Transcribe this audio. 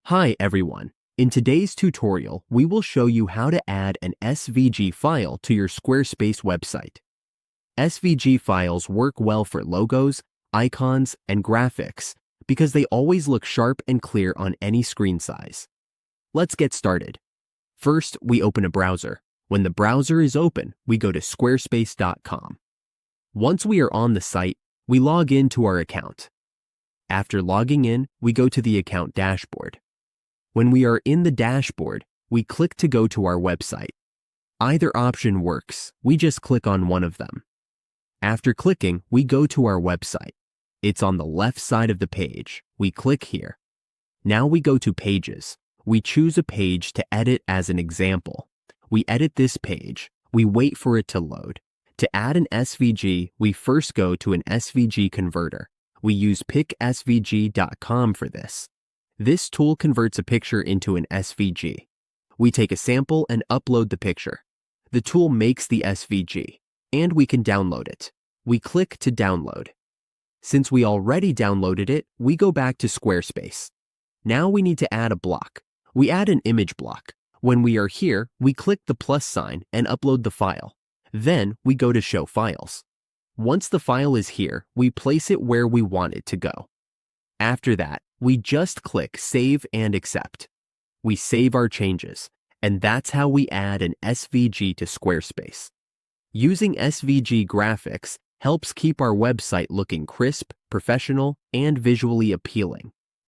Hi everyone. In today's tutorial, we will show you how to add an SVG file to your Squarespace website. SVG files work well for logos, icons, and graphics because they always look sharp and clear on any screen size. Let's get started. First, we open a browser. When the browser is open, we go to squarespace.com. Once we are on the site, we log in to our account. After logging in, we go to the account dashboard. When we are in the dashboard, we click to go to our website. Either option works, we just click on one of them. After clicking, we go to our website. It's on the left side of the page. We click here. Now we go to Pages. We choose a page to edit as an example. We edit this page. We wait for it to load. To add an SVG, we first go to an SVG converter. We use picsvg.com for this. This tool converts a picture into an SVG. We take a sample and upload the picture. The tool makes the SVG, and we can download it. We click to download. Since we already downloaded it, we go back to Squarespace. Now we need to add a block. We add an image block. When we are here, we click the plus sign and upload the file. Then we go to Show Files. Once the file is here, we place it where we want it to go. After that, we just click Save and Accept. We save our changes, and that's how we add an SVG to Squarespace. Using SVG graphics helps keep our website looking crisp, professional, and visually appealing.